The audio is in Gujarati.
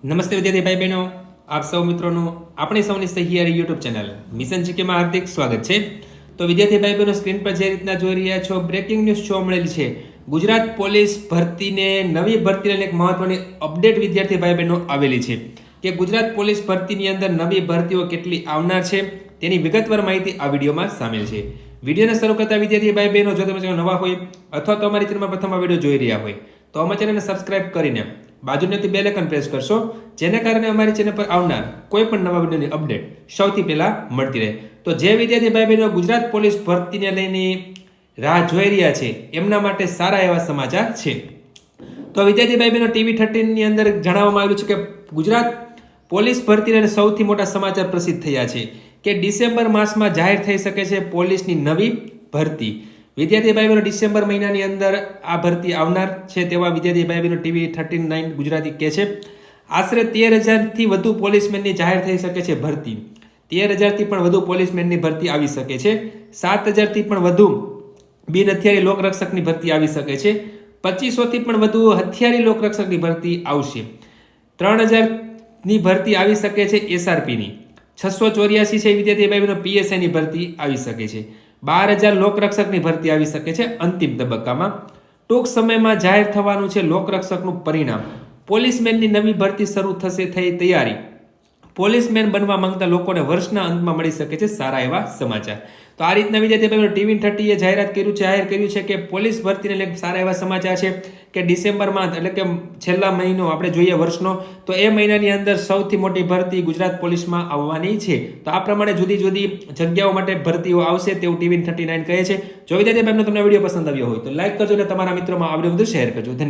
નમસ્તે વિદ્યાર્થી ભાઈ બહેનો, આપ સૌ મિત્રોનું આપણી સૌની સહિયારી યુટ્યુબ ચેનલ મિશન જીકેમાં હાર્દિક સ્વાગત છે. તો વિદ્યાર્થી ભાઈ બહેનો, સ્ક્રીન પર જે રીતના જોઈ રહ્યા છો, બ્રેકિંગ ન્યૂઝ જોવા મળેલી છે. ગુજરાત પોલીસ ભરતીને નવી ભરતીને એક મહત્વની અપડેટ વિદ્યાર્થી ભાઈ બહેનો આવેલી છે કે ગુજરાત પોલીસ ભરતીની અંદર નવી ભરતીઓ કેટલી આવનાર છે તેની વિગતવાર માહિતી આ વિડીયોમાં સામેલ છે. વિડીયોને શરૂ કરતા વિદ્યાર્થી ભાઈ બહેનો, જો તમે નવા હોય અથવા તો અમારી ચેનલમાં પ્રથમ આ વિડીયો જોઈ રહ્યા હોય તો અમારી ચેનલને સબસ્ક્રાઇબ કરીને બાજુની બેલ આઇકન પ્રેસ કરશો, જેને કારણે અમારી ચેનલ પર આવનાર કોઈ પણ નવા વિડીયોની અપડેટ સૌથી પહેલા મળતી રહે. તો જે વિદ્યાર્થી ભાઈ બહેનો ગુજરાત પોલીસ ભરતીને લઈને રાહ જોઈ રહ્યા છે એમના માટે સારા એવા સમાચાર છે. તો વિદ્યાર્થી ભાઈ બહેનો, TV13 ની અંદર જણાવવામાં આવ્યું છે કે ગુજરાત પોલીસ ભરતીને સૌથી મોટા સમાચાર પ્રસિદ્ધ થયા છે કે ડિસેમ્બર માસમાં જાહેર થઈ શકે છે પોલીસની નવી ભરતી. વિદ્યાર્થી ભાઈ બહેનો, ડિસેમ્બર મહિનાની અંદર આ ભરતી આવનાર છે તેવા વિદ્યાર્થી ભાઈ બહેનો TV13 ગુજરાતી કહે છે. આશરે 13,000થી વધુ પોલીસમેનની જાહેર થઈ શકે છે ભરતી. 13,000થી પણ વધુ પોલીસમેનની ભરતી આવી શકે છે. 7,000થી પણ વધુ બિન હથિયારી લોકરક્ષકની ભરતી આવી શકે છે. 2,500થી પણ વધુ હથિયારી લોકરક્ષકની ભરતી આવશે. 3,000ની ભરતી આવી શકે છે SRPની. 684 છે વિદ્યાર્થી ભાઈ બહેનો PSIની ભરતી આવી શકે છે. 12,000 લોકરક્ષકની ભરતી આવી શકે છે અંતિમ તબક્કામાં. ટૂંક સમયમાં જાહેર થવાનું છે લોકરક્ષકનું પરિણામ. પોલીસમેનની નવી ભરતી શરૂ થશે, થઈ તૈયારી. પોલીસમેન બનવા માંગતા લોકોને વર્ષના અંતમાં મળી શકે છે સારા એવા સમાચાર. તો આ રીતના વિદ્યાર્થી ભાઈઓ TV13 એ જાહેર કર્યું છે કે પોલીસ ભરતીને લઈને સારા એવા સમાચાર છે કે ડિસેમ્બરમાં, એટલે કે છેલ્લા મહિનો આપણે જોઈએ વર્ષનો, તો એ મહિનાની અંદર સૌથી મોટી ભરતી ગુજરાત પોલીસમાં આવવાની છે. તો આ પ્રમાણે જુદી જુદી જગ્યાઓ માટે ભરતીઓ આવશે તેવું TV39 કહે છે. જો વિદ્યાર્થી ભાઈનો તમને વિડીયો પસંદ આવ્યો હોય તો લાઈક કરજો અને તમારા મિત્રોમાં આ વિડીયો વધુ શેર કરજો. ધન્યવાદ.